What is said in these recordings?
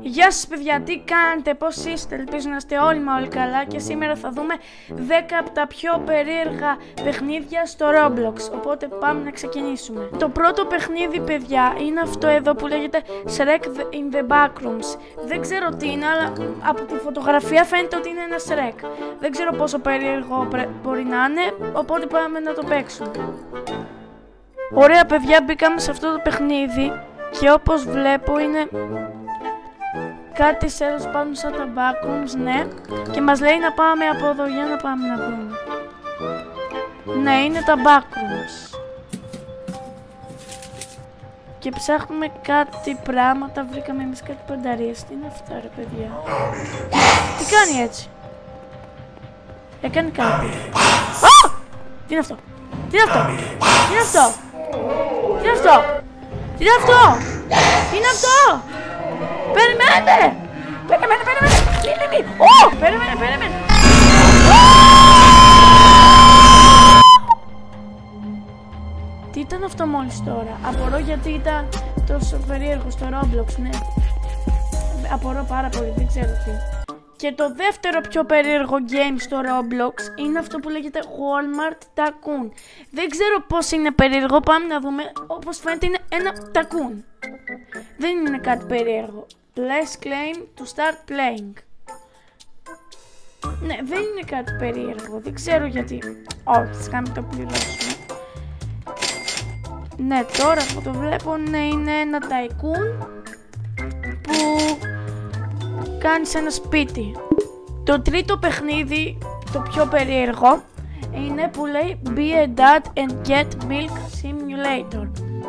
Γεια σας παιδιά, τι κάνετε, πώς είστε, ελπίζω να είστε όλοι καλά και σήμερα θα δούμε 10 από τα πιο περίεργα παιχνίδια στο Roblox, οπότε πάμε να ξεκινήσουμε. Το πρώτο παιχνίδι παιδιά είναι αυτό εδώ που λέγεται Shrek in the Backrooms. Δεν ξέρω τι είναι, αλλά από τη φωτογραφία φαίνεται ότι είναι ένα Shrek. Δεν ξέρω πόσο περίεργο μπορεί να είναι, οπότε πάμε να το παίξουμε. Ωραία παιδιά, μπήκαμε σε αυτό το παιχνίδι και όπως βλέπω είναι κάτι σέλος πάνω σαν τα backrooms, ναι. Και μας λέει να πάμε από εδώ, για να πάμε να δούμε. Ναι, είναι τα backrooms. Και ψάχνουμε κάτι πράγματα, βρήκαμε εμείς κάτι πανταρίες. Τι είναι αυτά ρε παιδιά? Τι κάνει έτσι? Έκανε κάτι. Α! Τι είναι αυτό? Τι είναι αυτό? Τι είναι αυτό? Τι είναι αυτό? Τι είναι αυτό? Τι είναι αυτό? Περιμένετε! Περιμένετε! Ω! Περιμένετε! Τι ήταν αυτό μόλις τώρα? Απορώ γιατί ήταν τόσο περίεργο στο Roblox, ναι. Απορώ πάρα πολύ, δεν ξέρω τι. Και το δεύτερο πιο περίεργο game στο Roblox είναι αυτό που λέγεται Walmart Tycoon. Δεν ξέρω πώς είναι περίεργο, πάμε να δούμε. Όπως φαίνεται είναι ένα τακούν. Δεν είναι κάτι περίεργο. Let's claim to start playing. Ναι, δεν είναι κάτι περίεργο, δεν ξέρω γιατί. Όχι, θα το πληρώσουμε. Ναι, τώρα που το βλέπω, ναι, είναι ένα tycoon που κάνει σε ένα σπίτι. Το τρίτο παιχνίδι, το πιο περίεργο, είναι που λέει Be a dad and get milk simulator.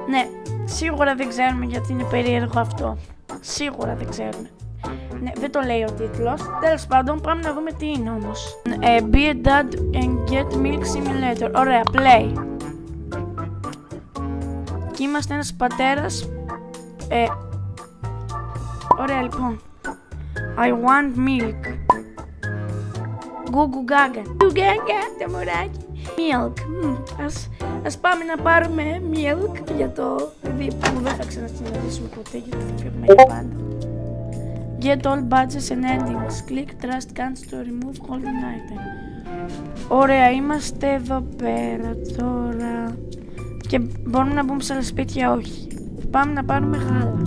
Ναι, σίγουρα δεν ξέρουμε γιατί είναι περίεργο αυτό. Σίγουρα δεν ξέρουμε. Ναι, δεν το λέει ο τίτλος. Τέλος πάντων, πάμε να δούμε τι είναι όμως. Be a dad and get milk simulator. Ωραία, play. Και είμαστε ένας πατέρας. Ωραία λοιπόν. I want milk. Γκουγκου γκάγκα. Γκουγκάγκα, το μωράκι. Milk. Ας πάμε να πάρουμε milk για το παιδί που δεν θα ξανασυναντήσουμε ποτέ, γιατί θα φύγουμε για πάντα. Get all badges and endings. Click trust cans to remove holding item. Ωραία, είμαστε εδώ πέρα τώρα. Και μπορούμε να μπούμε σε άλλα σπίτια, όχι. Πάμε να πάρουμε γάλα.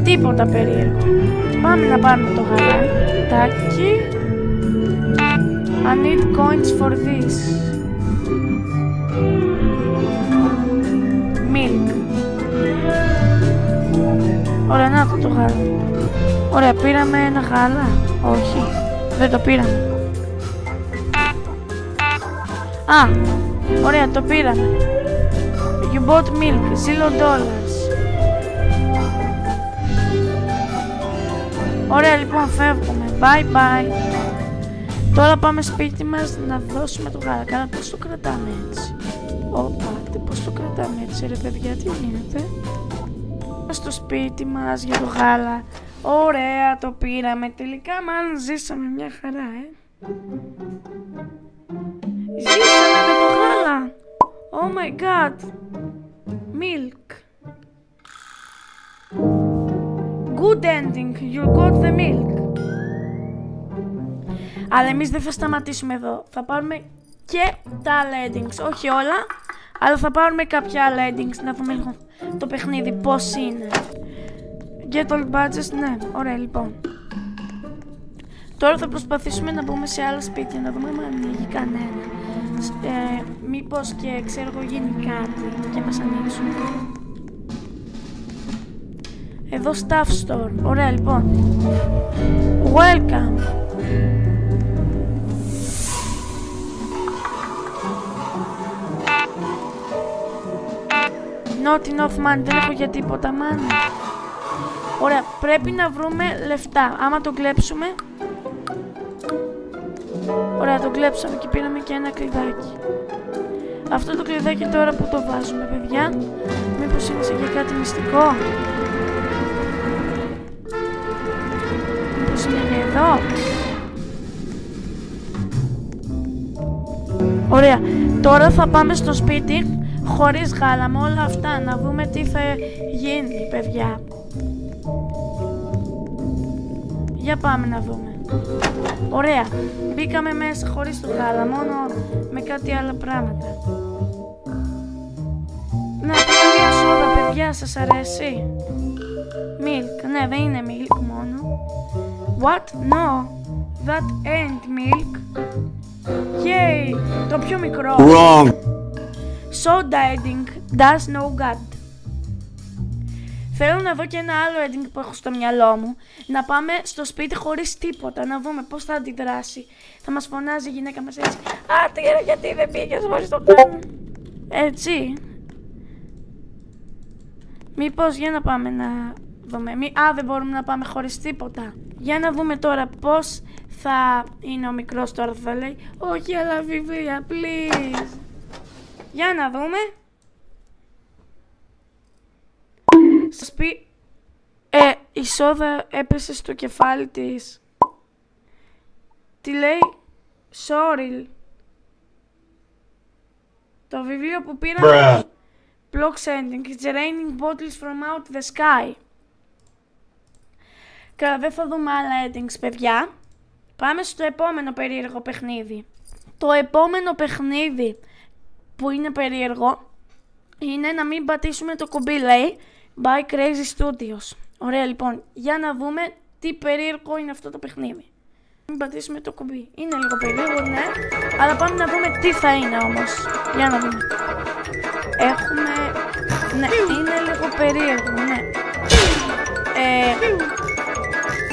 Τίποτα περίεργο. Πάμε να πάρουμε το γαλατάκι. I need coins for this. Milk. Ωραία, να το γάλα. Ωραία, πήραμε ένα γάλα. Όχι, δεν το πήραμε. Α, ωραία, το πήραμε. You bought milk, $0. Ωραία, λοιπόν, φεύγουμε. Bye bye. Τώρα πάμε σπίτι μας να δώσουμε το γάλα. Καλά, πώς το κρατάμε έτσι? Όπα, πώς το κρατάμε έτσι ρε παιδιά, τι γίνεται? Στο σπίτι μας για το γάλα. Ωραία, το πήραμε. Τελικά μάλλον ζήσαμε μια χαρά, Ζήσαμε με το γάλα. Oh my god. Milk. Good ending, you got the milk. Αλλά εμείς δεν θα σταματήσουμε εδώ. Θα πάρουμε και τα άλλα endings. Όχι όλα, αλλά θα πάρουμε κάποια άλλα endings. Να δούμε λίγο το παιχνίδι πώς είναι. Get all badges, ναι, ωραία λοιπόν. Τώρα θα προσπαθήσουμε να μπούμε σε άλλα σπίτια, να δούμε αν ανοίγει κανένα. Μήπως και ξέρω εγώ γίνει κάτι και μας ανοίξουν. Εδώ staff store, ωραία λοιπόν. Welcome. Not enough money, δεν έχω για τίποτα μάνα. Ωραία, πρέπει να βρούμε λεφτά. Άμα το κλέψουμε. Ωραία, το κλέψαμε και πήραμε και ένα κλειδάκι. Αυτό το κλειδάκι τώρα που το βάζουμε παιδιά? Μήπως είναι σε για κάτι μυστικό? Μήπως είναι για εδώ? Ωραία, τώρα θα πάμε στο σπίτι χωρίς γάλα, με όλα αυτά, να δούμε τι θα γίνει, παιδιά. Για πάμε να δούμε. Ωραία, μπήκαμε μέσα χωρίς το γάλα, μόνο με κάτι άλλα πράγματα. Να πούμε μια σόδα, παιδιά, σας αρέσει? Milk, ναι, δεν είναι milk μόνο. What? No, that ain't milk. Yay, το πιο μικρό. Wrong. Soda ending does no good. Θέλω να δω και ένα άλλο ending που έχω στο μυαλό μου. Να πάμε στο σπίτι χωρίς τίποτα, να δούμε πώς θα αντιδράσει. Θα μας φωνάζει η γυναίκα μας έτσι. Άτυρα, γιατί δεν πήγες χωρίς το κάνω. Έτσι. Μήπως για να πάμε να δούμε. Δεν μπορούμε να πάμε χωρίς τίποτα. Για να δούμε τώρα πώς θα είναι ο μικρός τώρα. Θα λέει όχι, αλλά βιβλία, please. Για να δούμε. Σας πει η σόδα έπεσε στο κεφάλι της. Τι λέει? Sorry. Το βιβλίο που πήραμε. Block sending. It's raining bottles from out the sky. Καλά, δεν θα δούμε άλλα endings, παιδιά. Πάμε στο επόμενο περίεργο παιχνίδι. Το επόμενο παιχνίδι που είναι περίεργο είναι να μην πατήσουμε το κουμπί, λέει by Crazy Studios. Ωραία, λοιπόν, για να δούμε τι περίεργο είναι αυτό το παιχνίδι. Μην πατήσουμε το κουμπί. Είναι λίγο περίεργο, ναι, αλλά πάμε να δούμε τι θα είναι όμως. Για να δούμε. Έχουμε... ναι, είναι λίγο περίεργο, ναι.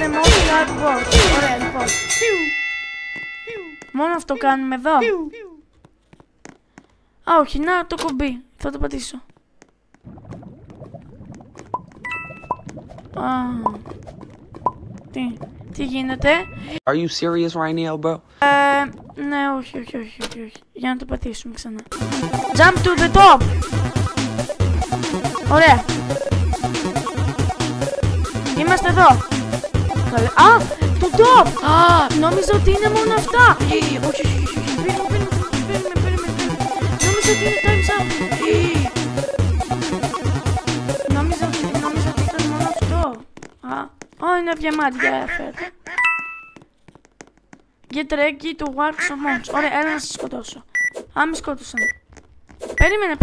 The most cardboard. Ωραία, λοιπόν. Μόνο αυτό κάνουμε εδώ. Α, όχι, να το κουμπί. Θα το πατήσω. Τι γίνεται? Are you serious right now, bro? Ναι, όχι. Για να το πατήσουμε ξανά. Jump to the top! Ωραία. Είμαστε εδώ. Α, το top! Νόμιζα ότι είναι μόνο αυτά. Όχι. Περίμενε. Νόμιζα ότι είναι time's up. Νόμιζα ότι ήταν μόνο αυτό. Είναι διαμάντια, φέτε. Get ready to work some months. Ωραία, έλα να σας σκοτώσω. Με σκότωσαν. Περίμενε,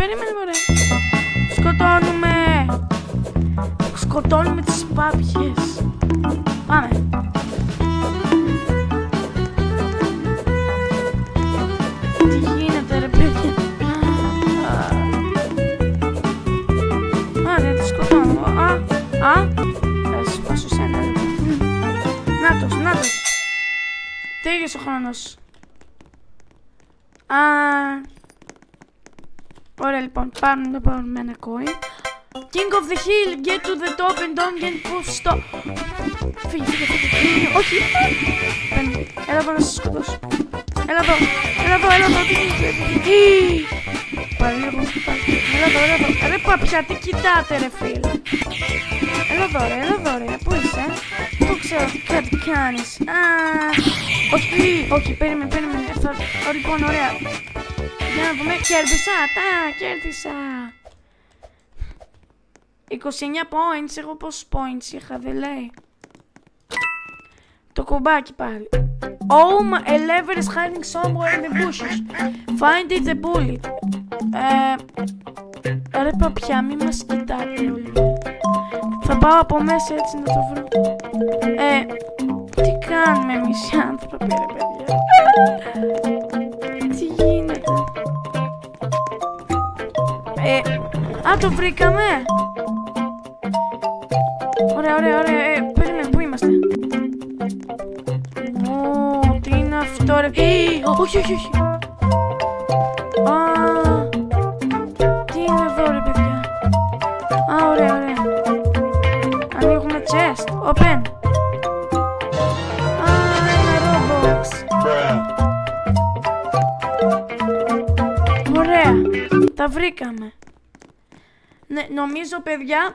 ωραία. Σκοτώνουμε τις πάπιες. Πάμε. Τι γίνεται, ρε παιδιά? Δεν τις σκοτώνω. Θα σπάσω σένα. Νάτος. Τέλειωσε ο χρόνος. Ωραία, λοιπόν, πάμε να πάρουμε ένα coin. King of the hill, get to the top and don't get pushed stop. Φύγε. Όχι. Έλα εδώ να σας σκοτώσω. Έλα εδώ. Πάλι λίγο. Έλα εδώ. Ρε παπιά, τι κοιτάτε, ρε φίλε. Έλα εδώ, ρε. Πού είσαι? Το ξέρω ότι κάτι κάνεις. Όχι, περίμενε. Λοιπόν, ωραία. Για να δούμε. Κέρδισα. 29 points. Εγώ πόσους points είχα, δεν λέει. Το κουμπάκι πάλι. Oh, a lever is hiding somewhere in the bushes. Find it a bullet. Ρε παπιά, μη μας κοιτάτε όλοι. Θα πάω από μέσα έτσι να το βρω. Τι κάνουμε εμείς οι άνθρωποι, ρε παιδιά? Τι γίνεται? Το βρήκαμε. Ωραία. Περίμενε, πού είμαστε? Τι είναι αυτό, ρε? Όχι. Τι είναι εδώ, ρε παιδιά? Ωραία. Ανοίγουμε chest. Open. Ένα Roblox. Ωραία. Τα βρήκαμε. Ναι, νομίζω, παιδιά,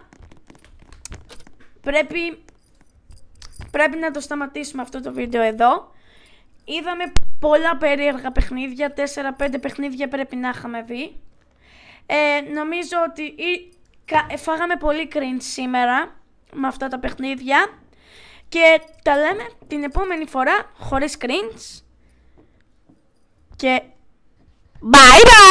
πρέπει να το σταματήσουμε αυτό το βίντεο εδώ. Είδαμε πολλά περίεργα παιχνίδια, 4-5 παιχνίδια πρέπει να είχαμε δει. Νομίζω ότι φάγαμε πολύ cringe σήμερα με αυτά τα παιχνίδια. Και τα λέμε την επόμενη φορά χωρίς cringe. Και bye bye!